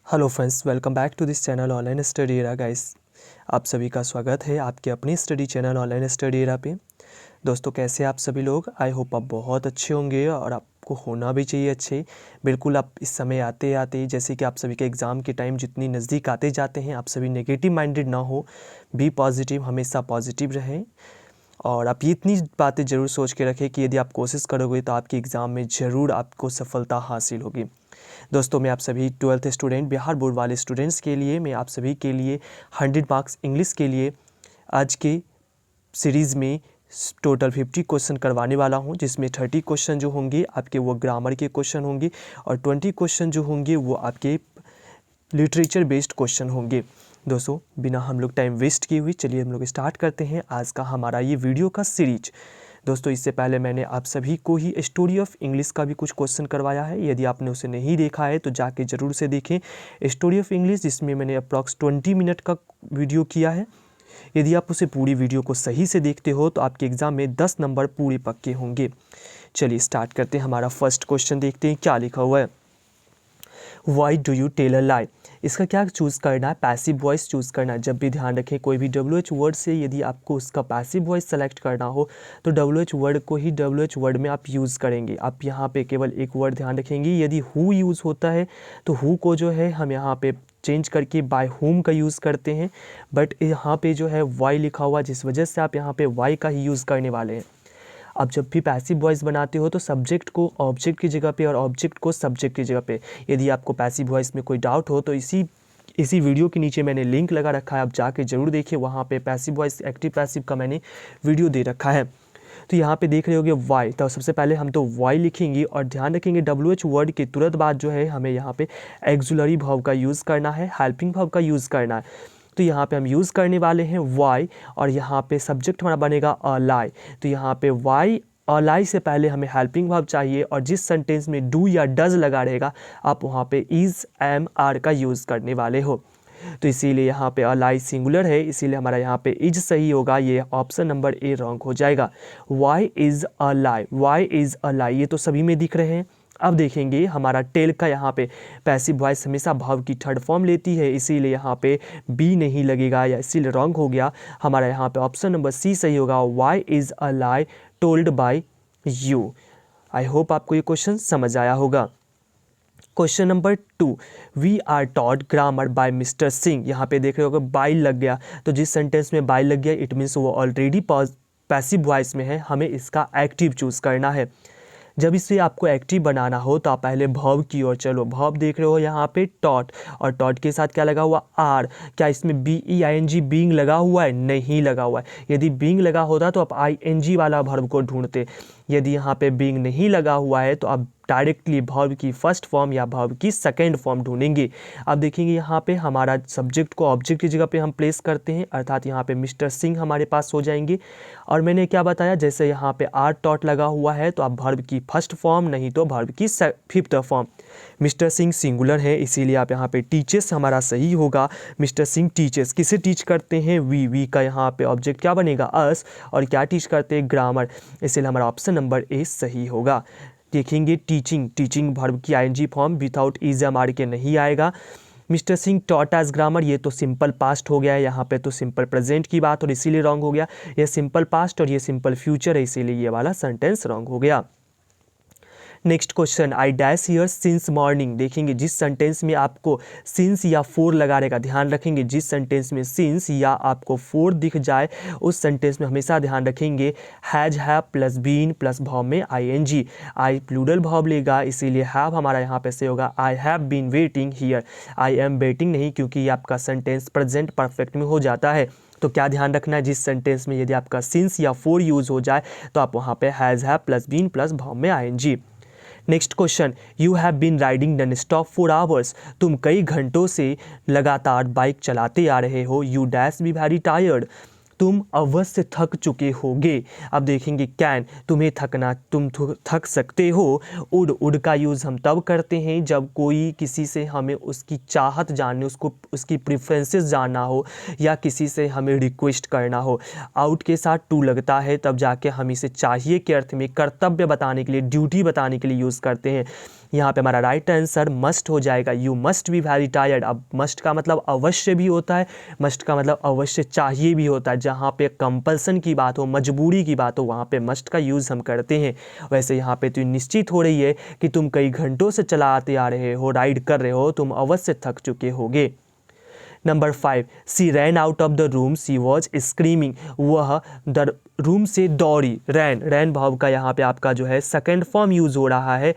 Hello friends, welcome back to this channel online study era guys. आप सभी का स्वागत है आपके अपने study channel online study era पे। दोस्तों, कैसे आप सभी लोग? आई होप आप बहुत अच्छे होंगे और आपको होना भी चाहिए अच्छे। बिल्कुल, आप इस समय आते आते जैसे कि आप सभी के एग्ज़ाम के टाइम जितनी नज़दीक आते जाते हैं, आप सभी नेगेटिव माइंडेड ना हो, बी पॉजिटिव, हमेशा पॉजिटिव रहें। और आप ये इतनी बातें ज़रूर सोच के रखें कि यदि आप कोशिश करोगे तो आपके एग्ज़ाम में ज़रूर आपको सफलता हासिल होगी। दोस्तों, मैं आप सभी 12th स्टूडेंट, बिहार बोर्ड वाले स्टूडेंट्स के लिए, मैं आप सभी के लिए 100 मार्क्स इंग्लिश के लिए आज के सीरीज़ में टोटल 50 क्वेश्चन करवाने वाला हूं, जिसमें 30 क्वेश्चन जो होंगे आपके वो ग्रामर के क्वेश्चन होंगे और 20 क्वेश्चन जो होंगे वो आपके लिटरेचर बेस्ड क्वेश्चन होंगे। दोस्तों, बिना हम लोग टाइम वेस्ट किए हुए चलिए हम लोग स्टार्ट करते हैं आज का हमारा ये वीडियो का सीरीज। दोस्तों, इससे पहले मैंने आप सभी को ही स्टोरी ऑफ इंग्लिश का भी कुछ क्वेश्चन करवाया है। यदि आपने उसे नहीं देखा है तो जाके ज़रूर से देखें। स्टोरी ऑफ इंग्लिश, जिसमें मैंने अप्रॉक्स 20 मिनट का वीडियो किया है। यदि आप उसे पूरी वीडियो को सही से देखते हो तो आपके एग्ज़ाम में 10 नंबर पूरे पक्के होंगे। चलिए स्टार्ट करते हैं। हमारा फर्स्ट क्वेश्चन देखते हैं क्या लिखा हुआ है। Why do you tell a lie? इसका क्या चूज़ करना है? पैसिव वॉइस चूज़ करना है। जब भी ध्यान रखें, कोई भी WH वर्ड से यदि आपको उसका पैसिव वॉइस सेलेक्ट करना हो तो WH वर्ड को ही WH वर्ड में आप यूज़ करेंगे। आप यहाँ पे केवल एक वर्ड ध्यान रखेंगे। यदि हु यूज़ होता है तो हु को जो है हम यहाँ पे चेंज करके बाय होम का यूज़ करते हैं, बट यहाँ पे जो है वाई लिखा हुआ, जिस वजह से आप यहाँ पे वाई का ही यूज़ करने वाले हैं। अब जब भी पैसिव वॉइस बनाते हो तो सब्जेक्ट को ऑब्जेक्ट की जगह पे और ऑब्जेक्ट को सब्जेक्ट की जगह पे। यदि आपको पैसिव वॉइस में कोई डाउट हो तो इसी वीडियो के नीचे मैंने लिंक लगा रखा है, आप जाके ज़रूर देखिए। वहाँ पे पैसिव वॉइस, एक्टिव पैसिव का मैंने वीडियो दे रखा है। तो यहाँ पे देख रहे होगे वाई, तो सबसे पहले हम तो वाई लिखेंगे और ध्यान रखेंगे WH वर्ड के तुरंत बाद जो है हमें यहाँ पे एक्सुलरी वर्ब का यूज़ करना है, हेल्पिंग वर्ब का यूज़ करना है। तो यहाँ पे हम यूज़ करने वाले हैं वाई और यहाँ पे सब्जेक्ट हमारा बनेगा अ लाई। तो यहाँ पे वाई अ लाई से पहले हमें हेल्पिंग वर्ब चाहिए और जिस सेंटेंस में डू या डज लगा रहेगा आप वहाँ पे इज़, एम, आर का यूज़ करने वाले हो। तो इसीलिए यहाँ पे अ लाई सिंगुलर है, इसीलिए हमारा यहाँ पे इज सही होगा। ये ऑप्शन नंबर ए रॉन्ग हो जाएगा। Why is a lie, why is a lie, ये तो सभी में दिख रहे हैं। अब देखेंगे हमारा टेल का यहाँ पे पैसिव वॉइस हमेशा वर्ब की थर्ड फॉर्म लेती है, इसीलिए यहाँ पे बी नहीं लगेगा या इसीलिए रॉन्ग हो गया। हमारा यहाँ पे ऑप्शन नंबर सी सही होगा। Y is a lie told by you. I hope आपको ये क्वेश्चन समझ आया होगा। Question number 2, we are taught grammar by mister Singh. यहाँ पे देख रहे हो बाय लग गया, तो जिस सेंटेंस में बाय लग गया इट मीन्स वो ऑलरेडी पैसिव वॉइस में है, हमें इसका एक्टिव चूज़ करना है। जब इसे आपको एक्टिव बनाना हो तो आप पहले वर्ब की ओर चलो। वर्ब देख रहे हो यहाँ पे टॉट, और टॉट के साथ क्या लगा हुआ? आर। क्या इसमें BEING बीइंग लगा हुआ है? नहीं लगा हुआ है। यदि बीइंग लगा होता तो आप ING वाला वर्ब को ढूंढते। यदि यहाँ पे बीइंग नहीं लगा हुआ है तो आप डायरेक्टली वर्ब की फर्स्ट फॉर्म या वर्ब की सेकंड फॉर्म ढूंढेंगे। अब देखेंगे यहाँ पे हमारा सब्जेक्ट को ऑब्जेक्ट की जगह पे हम प्लेस करते हैं, अर्थात यहाँ पे मिस्टर सिंह हमारे पास हो जाएंगे। और मैंने क्या बताया, जैसे यहाँ पे आर टॉट लगा हुआ है तो आप वर्ब की फर्स्ट फॉर्म, नहीं तो वर्ब की fifth form. Mister Singh singular है, इसीलिए आप यहाँ पे टीचर्स हमारा सही होगा। मिस्टर सिंह टीचर्स किसे टीच करते हैं? वी का यहाँ पे ऑब्जेक्ट क्या बनेगा? अस। और क्या टीच करते हैं? ग्रामर। इसलिए हमारा ऑप्शन नंबर ए सही होगा। देखेंगे टीचिंग वर्ब की ING form without is am are के नहीं आएगा। Mister Singh taught us grammar, ये तो सिंपल पास्ट हो गया है, यहाँ पे तो सिंपल प्रेजेंट की बात और इसीलिए रॉन्ग हो गया। ये सिंपल पास्ट और ये सिंपल फ्यूचर है, इसीलिए ये वाला सेंटेंस रॉन्ग हो गया। Next question, I dash here since morning. देखेंगे जिस सेंटेंस में आपको सिंस या फोर लगा रहेगा, ध्यान रखेंगे जिस सेंटेंस में सिंस या आपको फोर दिख जाए उस सेंटेंस में हमेशा ध्यान रखेंगे has, have plus been plus verb में ING। आई प्लूरल वर्ब लेगा, इसीलिए हैव हमारा यहाँ पे से होगा I have been waiting here. I am waiting नहीं, क्योंकि ये आपका सेंटेंस प्रेजेंट परफेक्ट में हो जाता है। तो क्या ध्यान रखना है, जिस सेंटेंस में यदि आपका सिंस या फोर यूज़ हो जाए तो आप वहाँ पे has, have plus been plus verb में ING। Next question, you have been riding non stop for hours. तुम कई घंटों से लगातार बाइक चलाते आ रहे हो। You dash be very tired. तुम अवश्य थक चुके होगे। अब देखेंगे कैन, तुम थक सकते हो। उड का यूज़ हम तब करते हैं जब कोई किसी से हमें उसकी चाहत जानने, उसकी प्रेफरेंसेस जानना हो या किसी से हमें रिक्वेस्ट करना हो। आउट के साथ टू लगता है तब जाके हम इसे चाहिए के अर्थ में कर्तव्य बताने के लिए, ड्यूटी बताने के लिए यूज़ करते हैं। यहाँ पे हमारा राइट आंसर मस्ट हो जाएगा। You must be very tired. अब मस्ट का मतलब अवश्य भी होता है, मस्ट का मतलब अवश्य चाहिए भी होता है। जहाँ पे कंपल्सन की बात हो, मजबूरी की बात हो, वहाँ पे मस्ट का यूज़ हम करते हैं। वैसे यहाँ पे तो निश्चित हो रही है कि तुम कई घंटों से चलाते आ रहे हो, राइड कर रहे हो, तुम अवश्य थक चुके होगे। Number 5, she ran out of the room, she was screaming. वह द रूम से दौड़ी। रैन भाव का यहाँ पे आपका जो है सेकेंड फॉर्म यूज़ हो रहा है।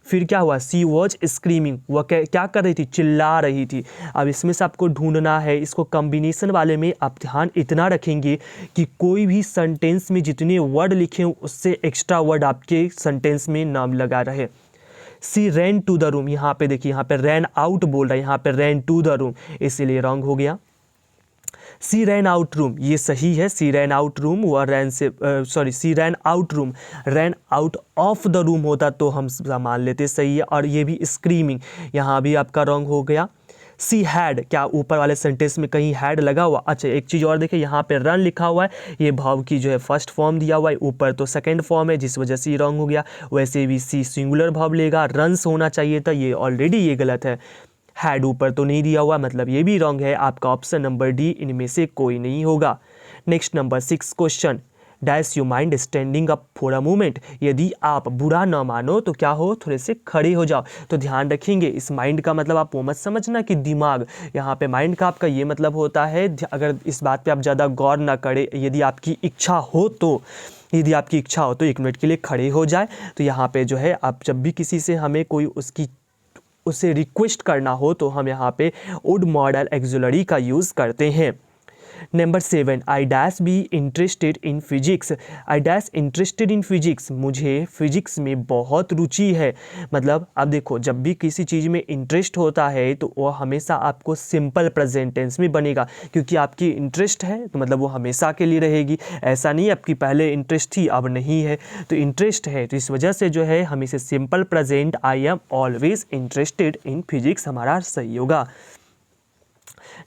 फिर क्या हुआ, सी वॉज स्क्रीमिंग, वह क्या कर रही थी, चिल्ला रही थी। अब इसमें से आपको ढूंढना है, इसको कॉम्बिनेशन वाले में आप ध्यान इतना रखेंगे कि कोई भी सेंटेंस में जितने वर्ड लिखे हों उससे एक्स्ट्रा वर्ड आपके सेंटेंस में नाम लगा रहे। सी रैन टू द रूम, यहाँ पे देखिए, यहाँ पे रैन आउट बोल रहा है, यहाँ पे रैन टू द रूम, इसीलिए रॉन्ग हो गया। सी रैन आउट रूम, ये सही है। सी रैन आउट रूम, वह रैन से she ran out room, ran out of the room होता तो हम मान लेते सही है। और ये भी स्क्रीमिंग, यहाँ भी आपका रॉन्ग हो गया। सी हैड, क्या ऊपर वाले सेंटेंस में कहीं हैड लगा हुआ? अच्छा, एक चीज़ और देखिए, यहाँ पे रन लिखा हुआ है, ये भाव की जो है फर्स्ट फॉर्म दिया हुआ है, ऊपर तो सेकंड फॉर्म है, जिस वजह से ये रॉन्ग हो गया। वैसे भी सी सिंगुलर भाव लेगा, रन्स होना चाहिए था, ये ऑलरेडी ये गलत है। हैड ऊपर तो नहीं दिया हुआ, मतलब ये भी रॉन्ग है। आपका ऑप्शन नंबर डी इनमें से कोई नहीं होगा। Next number 6 question, dash you mind standing up for a moment. यदि आप बुरा न मानो तो क्या हो, थोड़े से खड़े हो जाओ। तो ध्यान रखेंगे, इस माइंड का मतलब आप वो मत समझना कि दिमाग, यहाँ पे माइंड का आपका ये मतलब होता है, अगर इस बात पे आप ज़्यादा गौर ना करें, यदि आपकी इच्छा हो तो, यदि आपकी इच्छा हो तो 1 मिनट के लिए खड़े हो जाए। तो यहाँ पे जो है, आप जब भी किसी से हमें कोई उसे रिक्वेस्ट करना हो तो हम यहाँ पे वुड मॉडल एक्सुलरी का यूज़ करते हैं। Number 7, I dash be interested in physics. I dash interested in physics, मुझे फिजिक्स में बहुत रुचि है। मतलब अब देखो, जब भी किसी चीज़ में इंटरेस्ट होता है तो वो हमेशा आपको सिंपल प्रेजेंट टेंस में बनेगा, क्योंकि आपकी इंटरेस्ट है तो मतलब वो हमेशा के लिए रहेगी। ऐसा नहीं आपकी पहले इंटरेस्ट थी अब नहीं है, तो इंटरेस्ट है, तो इस वजह से जो है हम इसे simple present, I am always interested in physics, हमारा सही होगा।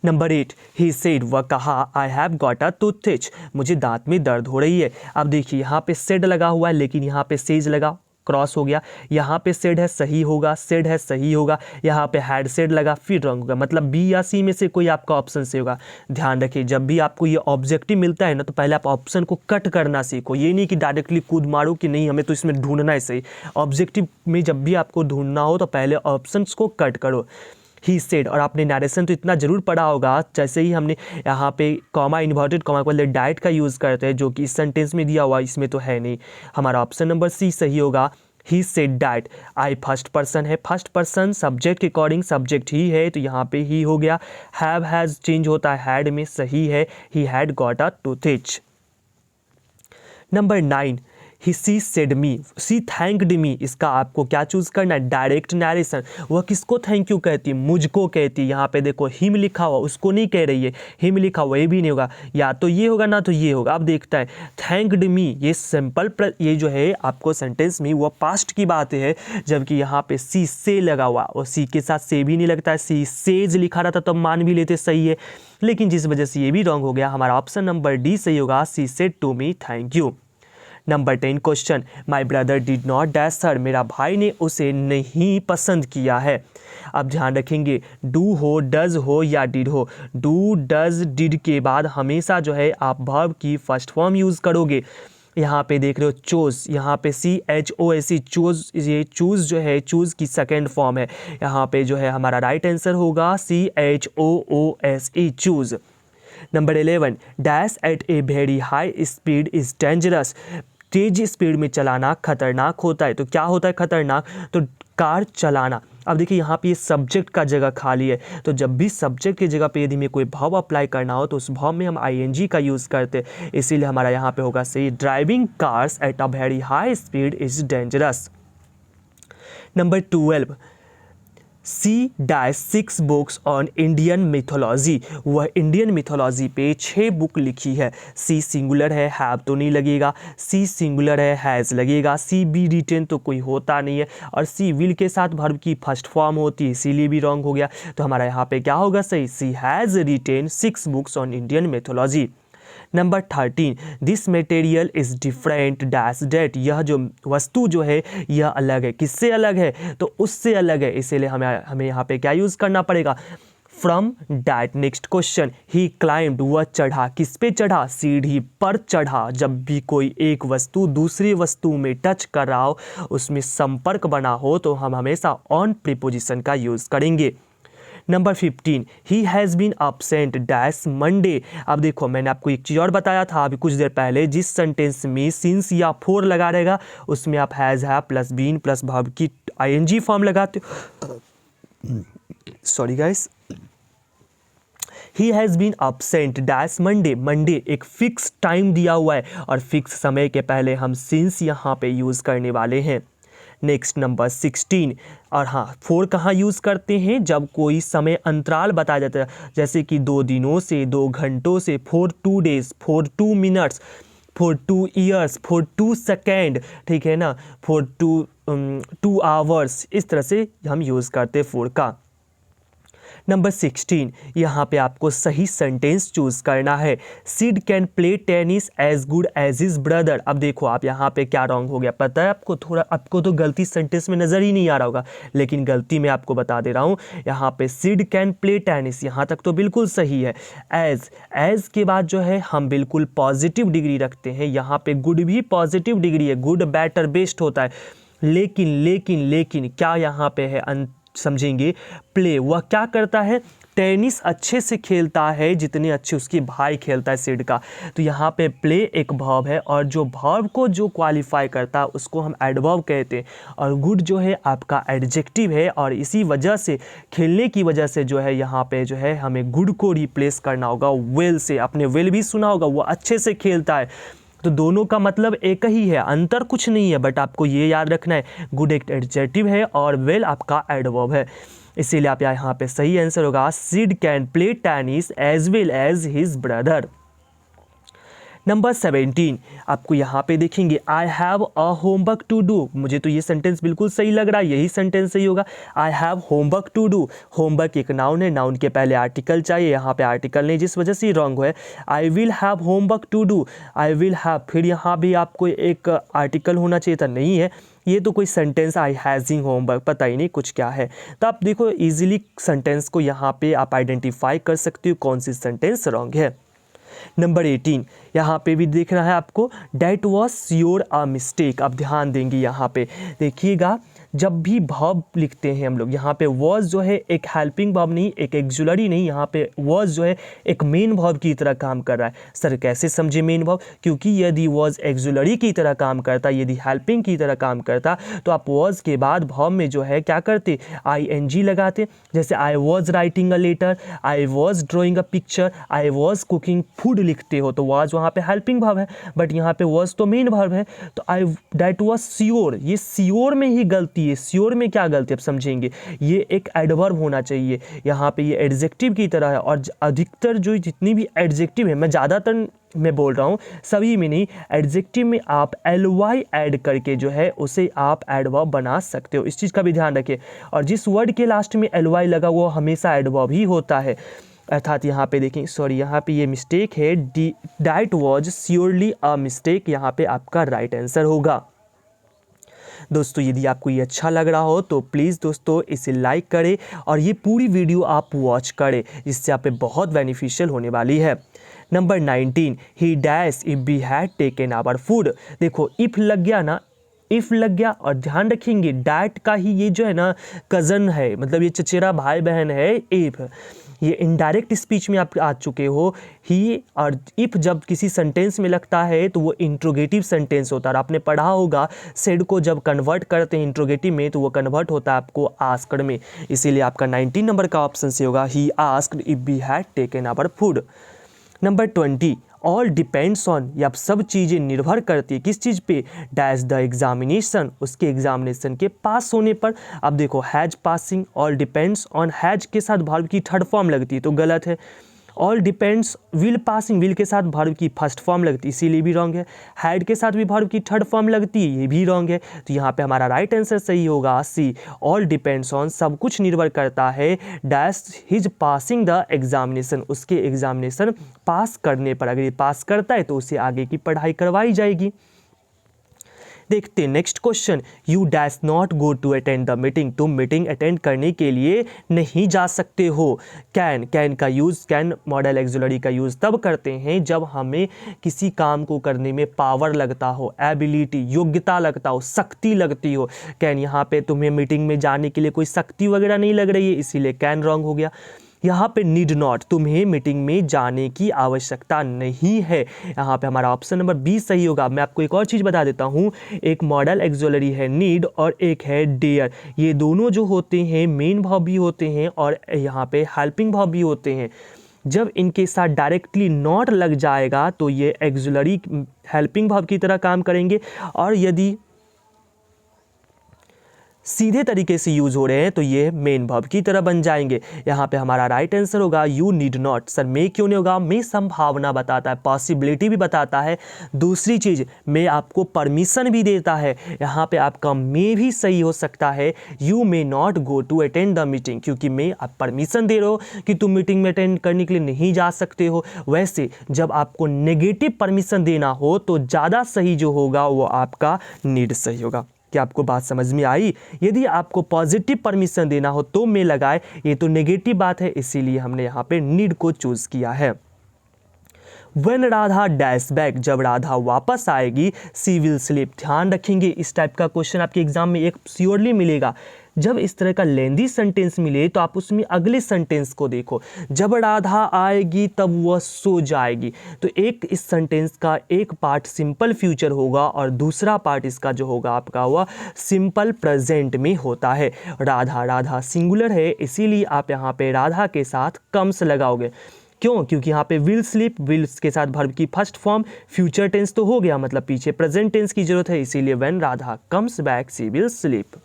नंबर 8, ही सेड, वह कहा, आई हैव गॉट अ टूथएच, मुझे दांत में दर्द हो रही है। अब देखिए, यहाँ पे सेड लगा हुआ है, लेकिन यहाँ पे सेज लगा, क्रॉस हो गया। यहाँ पे सेड है, सही होगा, सेड है, सही होगा। यहाँ पे हैड सेड लगा, फिर रॉन्ग होगा। मतलब बी या सी में से कोई आपका ऑप्शन से होगा। ध्यान रखिए, जब भी आपको ये ऑब्जेक्टिव मिलता है ना, तो पहले आप ऑप्शन को कट करना सीखो। ये नहीं कि डायरेक्टली कूद मारो कि नहीं हमें तो इसमें ढूंढना है सही। ऑब्जेक्टिव में जब भी आपको ढूंढना हो तो पहले ऑप्शंस को कट करो। ही सेड, और आपने नरेशन तो इतना ज़रूर पढ़ा होगा, जैसे ही हमने यहाँ पे कॉमा, इन्वर्टेड कॉमा के बदले डाइट का यूज़ करते हैं, जो कि इस सेंटेंस में दिया हुआ, इसमें तो है नहीं। हमारा ऑप्शन नंबर सी सही होगा। He said diet, I first person है, फर्स्ट पर्सन सब्जेक्ट के अकॉर्डिंग सब्जेक्ट ही है, तो यहाँ पे ही हो गया। हैव हैज़ चेंज होता है हैड में, सही है। He had got a toothache. Number 9, she said me, she thanked me, इसका आपको क्या चूज़ करना है, डायरेक्ट नरेशन। वह किसको थैंक यू कहती है, मुझको कहती है। यहाँ पे देखो हिम लिखा हुआ, उसको नहीं कह रही है, हिम लिखा हुआ, ये भी नहीं होगा, या तो ये होगा ना तो ये होगा। अब देखता है, थैंक्ड मी, ये सिंपल ये जो है आपको सेंटेंस में वह पास्ट की बात है, जबकि यहाँ पे सी से लगा हुआ, और सी के साथ से भी नहीं लगता है, सी सेज लिखा रहता तब मान भी लेते सही है, लेकिन जिस वजह से ये भी रॉन्ग हो गया। हमारा ऑप्शन नंबर डी सही होगा, she said to me thank you. Number 10 question, my brother did not dash her, मेरा भाई ने उसे नहीं पसंद किया है। अब ध्यान रखेंगे, डू हो, डज हो या डिड हो, डू डज डिड के बाद हमेशा जो है आप वर्ब की फर्स्ट फॉर्म यूज़ करोगे। यहाँ पे देख रहे हो चोज, यहाँ पे CHOSE चूज़, ये चूज़ जो है चूज़ की सेकेंड फॉर्म है। यहाँ पे जो है हमारा राइट आंसर होगा CHOOSE choose. Number 11, dash at a very high speed is dangerous, तेज स्पीड में चलाना खतरनाक होता है। तो क्या होता है खतरनाक, तो कार चलाना। अब देखिए, यहाँ पे ये सब्जेक्ट का जगह खाली है, तो जब भी सब्जेक्ट की जगह पे यदि में कोई भाव अप्लाई करना हो तो उस भाव में हम ING का यूज़ करते हैं, इसीलिए हमारा यहाँ पे होगा सही, driving cars at a very high speed is dangerous. Number 12, she dash 6 books on Indian mythology, वह इंडियन मिथोलॉजी पे 6 बुक लिखी है। सी सिंगुलर है, हैव तो नहीं लगेगा, सी सिंगुलर है, हैज़ लगेगा, सी बी रिटेन तो कोई होता नहीं है, और सी विल के साथ वर्ब की फर्स्ट फॉर्म होती है, इसीलिए भी रॉन्ग हो गया। तो हमारा यहाँ पे क्या होगा सही, she has written 6 books on Indian mythology. Number 13, this material is different dash that, यह जो वस्तु जो है यह अलग है, किससे अलग है, तो उससे अलग है, इसीलिए हमें यहाँ पे क्या यूज़ करना पड़ेगा, from that. Next question, he climbed, वह चढ़ा, किस पे चढ़ा, सीढ़ी पर चढ़ा। जब भी कोई एक वस्तु दूसरी वस्तु में टच कर रहा हो, उसमें संपर्क बना हो, तो हम हमेशा ऑन प्रीपोजिशन का यूज़ करेंगे। Number 15, he has been absent dash Monday. अब देखो मैंने आपको एक चीज़ और बताया था अभी कुछ देर पहले, जिस सेंटेंस में सिंस या फोर लगा रहेगा उसमें आप हैज़ है प्लस बीन प्लस वर्ब की ing फॉर्म लगाते हो। Sorry guys, he has been absent dash Monday, Monday एक फिक्स टाइम दिया हुआ है और फिक्स समय के पहले हम सिंस यहाँ पे यूज़ करने वाले हैं। नेक्स्ट नंबर 16, और हाँ 4 कहाँ यूज़ करते हैं, जब कोई समय अंतराल बताया जाता है, जैसे कि 2 दिनों से, 2 घंटों से, for 2 days, for 2 minutes, for 2 years, for 2 second, ठीक है ना, फॉर 2 आवर्स, इस तरह से हम यूज़ करते हैं 4 का। नंबर 16, यहाँ पे आपको सही सेंटेंस चूज करना है। Sid can play tennis as good as his brother. अब देखो आप यहाँ पे क्या रॉन्ग हो गया, पता है आपको, थोड़ा आपको तो गलती सेंटेंस में नज़र ही नहीं आ रहा होगा, लेकिन गलती मैं आपको बता दे रहा हूँ। यहाँ पे सिड कैन प्ले टेनिस, यहाँ तक तो बिल्कुल सही है। एज के बाद जो है हम बिल्कुल पॉजिटिव डिग्री रखते हैं, यहाँ पे गुड भी पॉजिटिव डिग्री है, गुड बेटर बेस्ट होता है, लेकिन क्या यहाँ पे है, समझेंगे, प्ले, वह क्या करता है, टेनिस अच्छे से खेलता है जितने अच्छे उसके भाई खेलता है सिड का। तो यहाँ पे प्ले एक वर्ब है और जो वर्ब को जो क्वालिफाई करता है उसको हम एडवर्ब कहते हैं, और गुड जो है आपका एडजेक्टिव है, और इसी वजह से खेलने की वजह से जो है यहाँ पे जो है हमें गुड को रिप्लेस करना होगा वेल से। आपने वेल भी सुना होगा, वो अच्छे से खेलता है, तो दोनों का मतलब एक ही है, अंतर कुछ नहीं है, बट आपको ये याद रखना है, गुड एक एडजेक्टिव है और वेल आपका एडवर्ब है, इसीलिए आप यहाँ पे सही आंसर होगा Sid can play tennis as well as his brother. Number 17, आपको यहाँ पे देखेंगे, I have a homework to do. मुझे तो ये सेंटेंस बिल्कुल सही लग रहा है, यही सेंटेंस सही होगा, I have homework to do. Homework एक नाउन है, नाउन के पहले आर्टिकल चाहिए, यहाँ पे आर्टिकल नहीं, जिस वजह से ये रॉन्ग है। I will have homework to do, I will have, फिर यहाँ भी आपको एक आर्टिकल होना चाहिए था, नहीं है, ये तो कोई सेंटेंस आई हैजिंग होमवर्क, पता ही नहीं कुछ क्या है। तो आप देखो इजीली सेंटेंस को यहाँ पे आप आइडेंटिफाई कर सकते हो कौन सी सेंटेंस रॉन्ग है। नंबर 18, यहाँ पे भी देख रहा है आपको, that was sure a mistake. अब ध्यान देंगे यहाँ पे देखिएगा, जब भी वर्ब लिखते हैं हम लोग, यहाँ पे वॉज जो है एक हेल्पिंग वर्ब नहीं, एक एक्जुलरी नहीं, यहाँ पे वॉज जो है एक मेन वर्ब की तरह काम कर रहा है। सर कैसे समझे मेन वर्ब, क्योंकि यदि वॉज एक्जुलरी की तरह काम करता, यदि हेल्पिंग की तरह काम करता, तो आप वॉज के बाद वर्ब में जो है क्या करते, ing लगाते। जैसे I was writing a letter, I was drawing a picture, I was cooking food लिखते हो, तो वॉज वहाँ पे हेल्पिंग वर्ब है, बट यहाँ पे वॉज तो मेन वर्ब है। तो आई डैट वॉज श्योर, ये श्योर में ही गलती है, श्योर में क्या गलती है अब समझेंगे, ये एक एडवर्ब होना चाहिए, यहाँ पे ये एडजेक्टिव की तरह है, और अधिकतर जो जितनी भी एडजेक्टिव है, मैं ज़्यादातर मैं बोल रहा हूँ, सभी में नहीं, एडजेक्टिव में आप ly ऐड करके जो है उसे आप एडवर्ब बना सकते हो, इस चीज़ का भी ध्यान रखिए। और जिस वर्ड के लास्ट में ly लगा वो हमेशा एडवर्ब ही होता है, अर्थात यहाँ पे देखें, सॉरी यहाँ पे ये मिस्टेक है, that was surely a mistake, यहाँ पे आपका राइट आंसर होगा। दोस्तों यदि आपको ये अच्छा लग रहा हो तो प्लीज़ दोस्तों इसे लाइक करें और ये पूरी वीडियो आप वॉच करें, जिससे आप पे बहुत बेनिफिशियल होने वाली है। Number 19, he dash if we had taken our food. देखो इफ़ लग गया ना, इफ़ लग गया, और ध्यान रखेंगे डैट का ही ये जो है ना कज़न है, मतलब ये चचेरा भाई बहन है इफ़, ये इनडायरेक्ट स्पीच में आप आ चुके हो। ही और इफ़ जब किसी सेंटेंस में लगता है तो वो इंट्रोगेटिव सेंटेंस होता है, और आपने पढ़ा होगा सेड को जब कन्वर्ट करते हैं इंट्रोगेटिव में तो वो कन्वर्ट होता है आपको आस्क्ड में, इसीलिए आपका 19 नंबर का ऑप्शन से होगा he asked if we had taken our food. Number 20, all depends on, ये आप सब चीज़ें निर्भर करती है किस चीज़ पे, डैश द एग्जामिनेशन, उसके एग्जामिनेशन के पास होने पर। अब देखो has passing, all depends on has के साथ वर्ब की थर्ड फॉर्म लगती है तो गलत है, all depends will passing, will के साथ वर्ब की फर्स्ट फॉर्म लगती है इसीलिए भी रॉन्ग है। हैड के साथ भी वर्ब की थर्ड फॉर्म लगती है, ये भी रॉन्ग है। तो यहाँ पे हमारा राइट आंसर सही होगा सी, ऑल डिपेंड्स ऑन, सब कुछ निर्भर करता है dash his passing the examination, उसके एग्जामिनेशन पास करने पर। अगर ये पास करता है तो उसे आगे की पढ़ाई करवाई जाएगी। देखते हैं next question, you dash not go to attend the meeting, तुम मीटिंग अटेंड करने के लिए नहीं जा सकते हो। कैन, कैन का यूज़, कैन मॉडल एक्सुलरी का यूज़ तब करते हैं जब हमें किसी काम को करने में पावर लगता हो, एबिलिटी, योग्यता लगता हो, शक्ति लगती हो। कैन, यहाँ पे तुम्हें मीटिंग में जाने के लिए कोई शक्ति वगैरह नहीं लग रही है, इसीलिए कैन रॉन्ग हो गया। यहाँ पे नीड नॉट, तुम्हें मीटिंग में जाने की आवश्यकता नहीं है, यहाँ पे हमारा ऑप्शन नंबर बी सही होगा। मैं आपको एक और चीज़ बता देता हूँ, एक मॉडल एक्सुलरी है नीड और एक है डेयर, ये दोनों जो होते हैं मेन वर्ब भी होते हैं और यहाँ पे हेल्पिंग वर्ब भी होते हैं। जब इनके साथ डायरेक्टली नॉट लग जाएगा तो ये एक्सुलरी हेल्पिंग वर्ब की तरह काम करेंगे, और यदि सीधे तरीके से यूज़ हो रहे हैं तो ये मेन वर्ब की तरह बन जाएंगे। यहाँ पे हमारा राइट आंसर होगा यू नीड नॉट। सर मे क्यों नहीं होगा? मे संभावना बताता है, पॉसिबिलिटी भी बताता है। दूसरी चीज़, मे आपको परमिशन भी देता है, यहाँ पे आपका मे भी सही हो सकता है। You may not go to attend the meeting, क्योंकि मे आप परमिशन दे रहे हो कि तुम मीटिंग में अटेंड करने के लिए नहीं जा सकते हो। वैसे जब आपको नेगेटिव परमिशन देना हो तो ज़्यादा सही जो होगा वो आपका नीड सही होगा। क्या आपको बात समझ में आई? यदि आपको पॉजिटिव परमिशन देना हो तो में लगाए, ये तो नेगेटिव बात है, इसीलिए हमने यहाँ पे नीड को चूज किया है। When राधा डैश बैक, जब राधा वापस आएगी, सी विल स्लीप। ध्यान रखेंगे इस टाइप का क्वेश्चन आपके एग्जाम में एक श्योरली मिलेगा। जब इस तरह का लेंदी सेंटेंस मिले तो आप उसमें अगले सेंटेंस को देखो, जब राधा आएगी तब वह सो जाएगी। तो एक इस सेंटेंस का एक पार्ट सिंपल फ्यूचर होगा और दूसरा पार्ट इसका जो होगा आपका वह सिंपल प्रेजेंट में होता है। राधा, राधा सिंगुलर है, इसीलिए आप यहाँ पे राधा के साथ कम्स लगाओगे। क्यों? क्योंकि यहाँ पे विल स्लीप, विल के साथ वर्ब की फर्स्ट फॉर्म फ्यूचर टेंस तो हो गया, मतलब पीछे प्रेजेंट टेंस की जरूरत है, इसीलिए when Radha comes back she will sleep.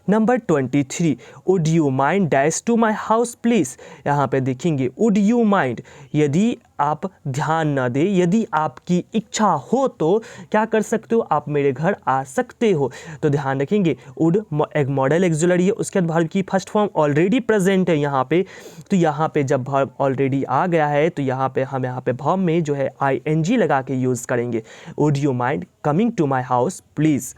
Number 23, would you mind dash to my house please. यहाँ पे देखेंगे वुड यू माइंड, यदि आप ध्यान न दें, यदि आपकी इच्छा हो तो क्या कर सकते हो, आप मेरे घर आ सकते हो। तो ध्यान रखेंगे वुड एक मॉडल एक्सुलरी है, उसके बाद वर्ब की फर्स्ट फॉर्म ऑलरेडी प्रेजेंट है यहाँ पे। तो यहाँ पे जब वर्ब ऑलरेडी आ गया है तो यहाँ पे हम यहाँ पे वर्ब में जो है ING लगा के यूज़ करेंगे। Would you mind coming to my house please.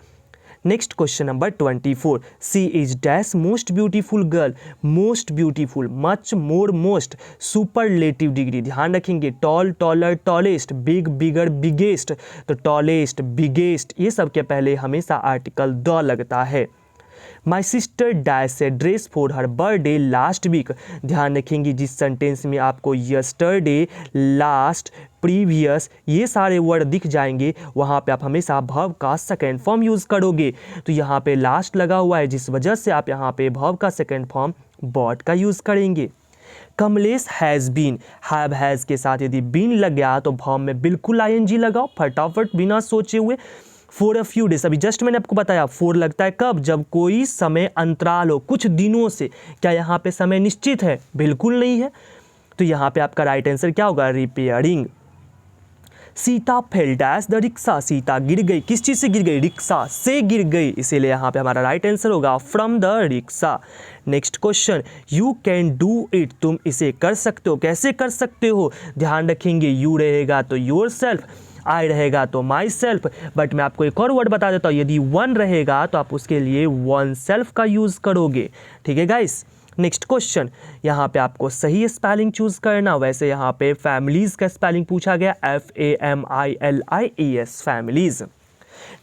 Next question number 24, she is dash most beautiful girl. Most beautiful, much, more, most, superlative degree. ध्यान रखेंगे tall, taller, tallest, big, bigger, biggest. तो tallest, biggest ये सब के पहले हमेशा article the लगता है। My sister dash a dress for her birthday last week. ध्यान रखेंगे जिस सेंटेंस में आपको यस्टरडे, लास्ट, प्रीवियस ये सारे वर्ड दिख जाएंगे वहाँ पे आप हमेशा वर्ब का सेकेंड फॉर्म यूज़ करोगे। तो यहाँ पे लास्ट लगा हुआ है जिस वजह से आप यहाँ पे वर्ब का सेकेंड फॉर्म बॉट का यूज़ करेंगे। Kamlesh has been, have has के साथ यदि बीन लग गया तो वर्ब में बिल्कुल ING लगाओ फटाफट बिना सोचे हुए। फॉर अ फ्यू डेज, अभी जस्ट मैंने आपको बताया फोर लगता है कब, जब कोई समय अंतराल हो कुछ दिनों से। क्या यहाँ पे समय निश्चित है? बिल्कुल नहीं है। तो यहाँ पे आपका राइट आंसर क्या होगा? Repairing. Sita fail dash the rickshaw. Sita गिर गई, किस चीज़ से गिर गई? रिक्शा से गिर गई, इसीलिए यहाँ पे हमारा राइट आंसर होगा from the rickshaw. Next question, you can do it, तुम इसे कर सकते हो। कैसे कर सकते हो? ध्यान रखेंगे यू रहेगा तो योर सेल्फ, आई रहेगा तो माई सेल्फ, बट मैं आपको एक और वर्ड बता देता हूँ, यदि वन रहेगा तो आप उसके लिए वन सेल्फ का यूज़ करोगे। ठीक है गाइस। नेक्स्ट क्वेश्चन, यहाँ पे आपको सही स्पेलिंग चूज करना। वैसे यहाँ पे फैमिलीज़ का स्पेलिंग पूछा गया, FAMILIES, families.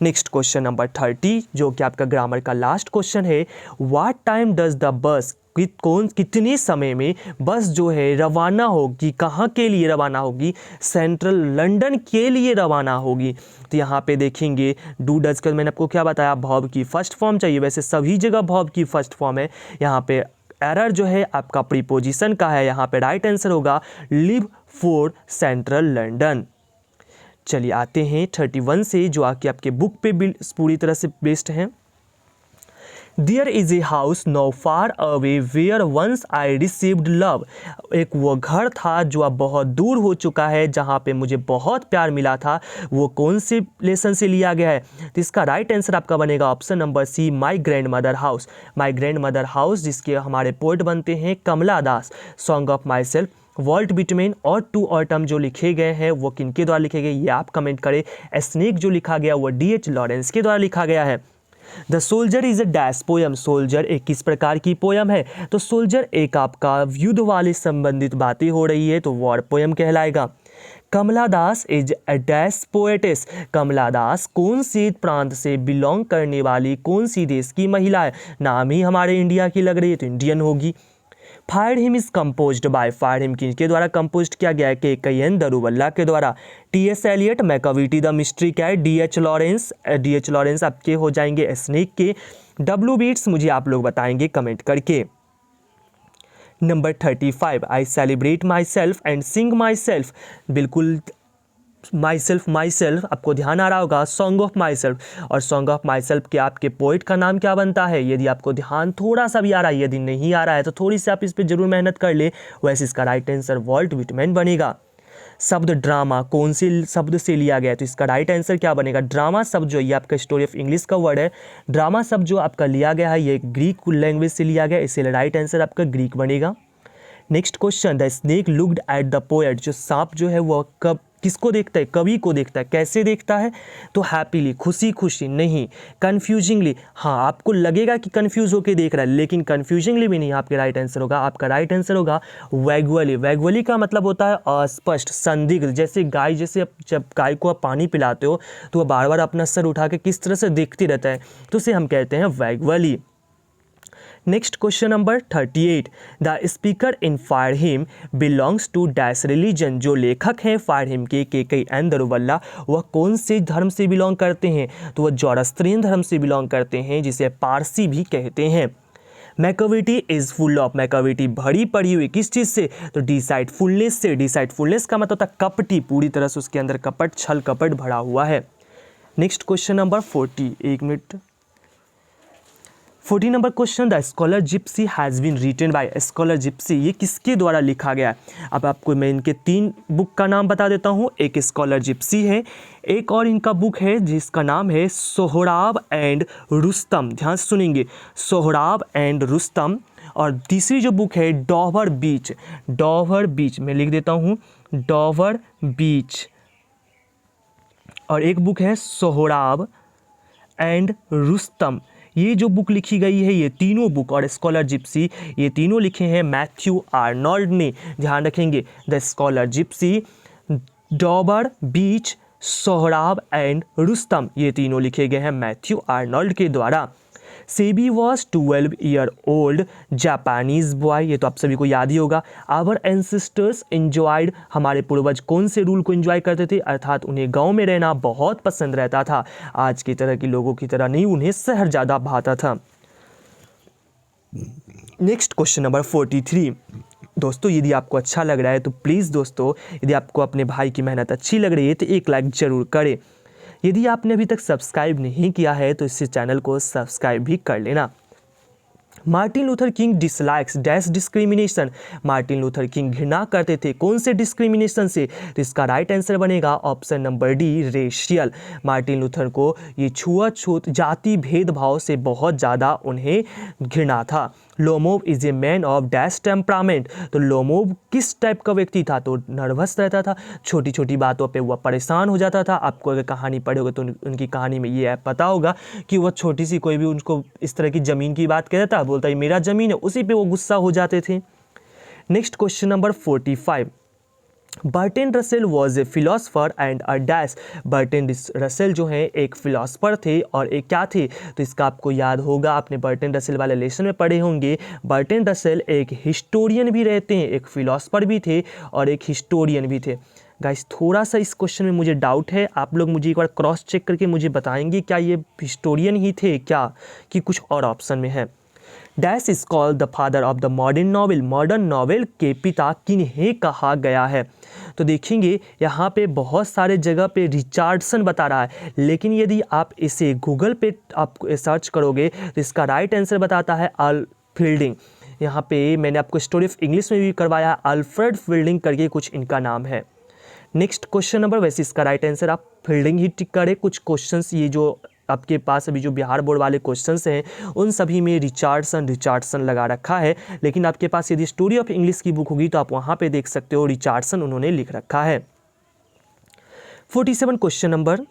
Next question number 30 जो कि आपका ग्रामर का लास्ट क्वेश्चन है, what time does the bus, कितने समय में बस जो है रवाना होगी, कहाँ के लिए रवाना होगी? सेंट्रल लंदन के लिए रवाना होगी। तो यहाँ पे देखेंगे डू डज का मैंने आपको क्या बताया, वर्ब की फर्स्ट फॉर्म चाहिए, वैसे सभी जगह वर्ब की फर्स्ट फॉर्म है। यहाँ पे एरर जो है आपका प्रीपोजिशन का है, यहाँ पे राइट आंसर होगा लिव फॉर सेंट्रल लंदन। चलिए आते हैं 31 से जो आके आपके बुक पे पूरी तरह से बेस्ड हैं। There is a house no far away where once I received love. एक वो घर था जो अब बहुत दूर हो चुका है जहाँ पे मुझे बहुत प्यार मिला था। वो कौन से लेसन से लिया गया है? तो इसका राइट आंसर आपका बनेगा option number C, my grandmother house. My grandmother house, जिसके हमारे पोएट बनते हैं Kamala Das. Song of myself, Walt Whitman और टू ऑटम जो लिखे गए हैं वो किनके द्वारा लिखे गए, ये आप कमेंट करें। स्नेक जो लिखा गया वो D.H. लॉरेंस के द्वारा लिखा गया है। The soldier is a dash poem. Soldier एक किस प्रकार की पोयम है? तो सोल्जर एक आपका युद्ध वाले संबंधित बातें हो रही है तो वॉर पोयम कहलाएगा। कमला दास इज अ डैश पोएटेस। कमला दास कौन सी प्रांत से बिलोंग करने वाली कौन सी देश की महिला है? नाम ही हमारे इंडिया की लग रही है तो इंडियन होगी। Fire him is composed bye, fire him किसके द्वारा कंपोज किया गया है? के.एन. दारुवल्ला के द्वारा। T.S. Eliot, Macavity the mystery cat, D.H. Lawrence. D.H. Lawrence आपके हो जाएंगे स्नेक के। W. बीट्स मुझे आप लोग बताएंगे कमेंट करके। Number 35, I celebrate my self and Singh my self. बिल्कुल माई सेल्फ आपको ध्यान आ रहा होगा, सॉन्ग ऑफ माई सेल्फ। और सॉन्ग ऑफ माई सेल्फ के आपके पोइट का नाम क्या बनता है? यदि आपको ध्यान थोड़ा सा भी आ रहा है, यदि नहीं आ रहा है तो थोड़ी सी आप इस पर जरूर मेहनत कर ले। वैसे इसका राइट आंसर वॉल्ट विटमैन बनेगा। शब्द ड्रामा कौन से शब्द से लिया गया है? तो इसका राइट आंसर क्या बनेगा? ड्रामा शब्द जो ये आपका स्टोरी ऑफ इंग्लिश का वर्ड है। ड्रामा शब्द जो आपका लिया गया है ये ग्रीक लैंग्वेज से लिया गया है, इसलिए राइट आंसर आपका ग्रीक बनेगा। Next question, the snake looked at the poet. जो सांप जो है वो कब किसको देखता है? कवि को देखता है। कैसे देखता है? तो हैप्पीली, खुशी खुशी नहीं, कन्फ्यूजिंगली। हाँ, आपको लगेगा कि कन्फ्यूज होकर देख रहा है लेकिन कन्फ्यूजिंगली भी नहीं आपके राइट आंसर होगा। आपका राइट आंसर होगा वैग्वली। वैग्वली का मतलब होता है अस्पष्ट, संदिग्ध। जैसे गाय, जैसे जब गाय को आप पानी पिलाते हो तो वह बार बार अपना सर उठा के किस तरह से देखती रहता है, तो उसे हम कहते हैं vaguely. Next question number 38, the speaker in fire him belongs to dash religion. जो लेखक हैं फायर हिम के.एन. दारुवल्ला, वह कौन से धर्म से बिलोंग करते हैं? तो वह जोरास्ट्रियन धर्म से बिलोंग करते हैं, जिसे पारसी भी कहते हैं। Macavity is full of, Macavity भरी पड़ी हुई किस चीज़ से? तो डिसाइटफुलनेस से। डिसाइटफुलनेस का मतलब होता है कपटी, पूरी तरह से उसके अंदर कपट, छल कपट भरा हुआ है। Next question number 40, 1 minute. 40 number question, the scholar gypsy has been written by. Scholar gypsy ये किसके द्वारा लिखा गया है? अब आपको मैं इनके 3 बुक का नाम बता देता हूँ। एक स्कॉलर जिप्सी है, एक और इनका बुक है जिसका नाम है सोहराब एंड रुस्तम। ध्यान से सुनेंगे, सोहराब एंड रुस्तम। और तीसरी जो बुक है डॉवर बीच। डॉवर बीच मैं लिख देता हूँ, डॉवर बीच। और एक बुक है सोहराब एंड रुस्तम। ये जो बुक लिखी गई है, ये तीनों बुक और स्कॉलर जिप्सी, ये तीनों लिखे हैं मैथ्यू आर्नोल्ड ने। ध्यान रखेंगे, the scholar Gypsy, Dabur beach, Sohrab and Rustam, ये तीनों लिखे गए हैं मैथ्यू आर्नोल्ड के द्वारा। SEBI was 12 year old Japanese boy, ये तो आप सभी को याद ही होगा। आवर एंसेस्टर्स एंजॉयड, हमारे पूर्वज कौन से रूल को एंजॉय करते थे? अर्थात उन्हें गांव में रहना बहुत पसंद रहता था। आज की तरह के लोगों की तरह नहीं, उन्हें शहर ज़्यादा भाता था। Next question number 43। दोस्तों यदि आपको अच्छा लग रहा है तो प्लीज़ दोस्तों, यदि आपको अपने भाई की मेहनत अच्छी लग रही है तो एक लाइक ज़रूर करें। यदि आपने अभी तक सब्सक्राइब नहीं किया है तो इस चैनल को सब्सक्राइब भी कर लेना। Martin Luther king dislikes dash discrimination. Martin Luther king घृणा करते थे कौन से डिस्क्रिमिनेशन से? तो इसका राइट आंसर बनेगा option number D, racial. Martin Luther को ये छुआछूत, जाति भेदभाव से बहुत ज़्यादा उन्हें घृणा था। Lomov is a man of dash temperament. तो लोमोव किस टाइप का व्यक्ति था? तो नर्वस रहता था, छोटी छोटी बातों पे वह परेशान हो जाता था। आपको अगर कहानी पढ़ोगे तो उनकी कहानी में ये पता होगा कि वह छोटी सी कोई भी उनको इस तरह की ज़मीन की बात कहता था, बोलता है मेरा ज़मीन है, उसी पे वो गुस्सा हो जाते थे। Next question number 45, Burton Russell was a philosopher and a dash. Burton Russell जो हैं एक फिलोसफर थे और एक क्या थे? तो इसका आपको याद होगा, आपने बर्टन रसेल वाले लेसन में पढ़े होंगे। बर्टन रसेल एक हिस्टोरियन भी रहते हैं, एक फिलोसफर भी थे और एक हिस्टोरियन भी थे। गाइस थोड़ा सा इस क्वेश्चन में मुझे डाउट है, आप लोग मुझे एक बार क्रॉस चेक करके मुझे बताएंगे क्या ये हिस्टोरियन ही थे क्या, कि कुछ और ऑप्शन में है। Dash is called the father of the modern novel. Modern novel के पिता किन्हें कहा गया है? तो देखेंगे यहाँ पे बहुत सारे जगह पे रिचार्डसन बता रहा है, लेकिन यदि आप इसे गूगल पे आप सर्च करोगे तो इसका राइट आंसर बताता है अल फील्डिंग। यहाँ पे मैंने आपको स्टोरी ऑफ इंग्लिश में भी करवाया, अल्फ्रेड फील्डिंग करके कुछ इनका नाम है। नेक्स्ट क्वेश्चन नंबर, वैसे इसका राइट आंसर आप फील्डिंग ही टिक करें। कुछ क्वेश्चंस ये जो आपके पास अभी जो बिहार बोर्ड वाले क्वेश्चंस हैं उन सभी में रिचार्डसन लगा रखा है, लेकिन आपके पास यदि स्टोरी ऑफ इंग्लिश की बुक होगी तो आप वहाँ पे देख सकते हो रिचार्डसन उन्होंने लिख रखा है। 47 question number,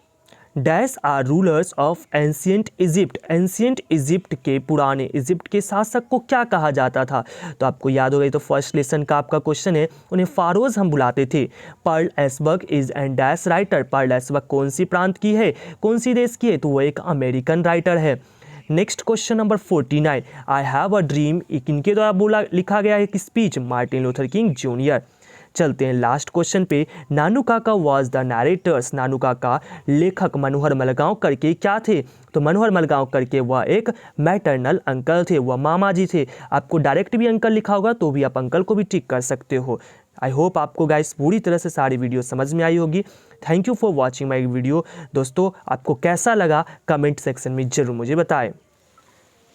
dash are rulers of ancient Egypt. Ancient Egypt के, पुराने इजिप्ट के शासक को क्या कहा जाता था? तो आपको याद होगा, तो फर्स्ट लेसन का आपका क्वेश्चन है, उन्हें फारोज हम बुलाते थे। Pearl S Buck is and dash writer. Pearl S Buck कौन सी प्रांत की है, कौन सी देश की है? तो वो एक अमेरिकन राइटर है। Next question number 49, I have a dream किनके द्वारा लिखा गया है एक speech? Martin Luther king junior. चलते हैं लास्ट क्वेश्चन पे। नानू काका वॉज द नरेटर्स। नानू काका लेखक मनोहर मलगांवकर के क्या थे? तो मनोहर मलगांवकर के वह एक मैटरनल अंकल थे, वह मामा जी थे। आपको डायरेक्ट भी अंकल लिखा होगा तो भी आप अंकल को भी टिक कर सकते हो। आई होप आपको गाइस पूरी तरह से सारी वीडियो समझ में आई होगी। Thank you for watching my video. दोस्तों आपको कैसा लगा कमेंट सेक्शन में ज़रूर मुझे बताएं।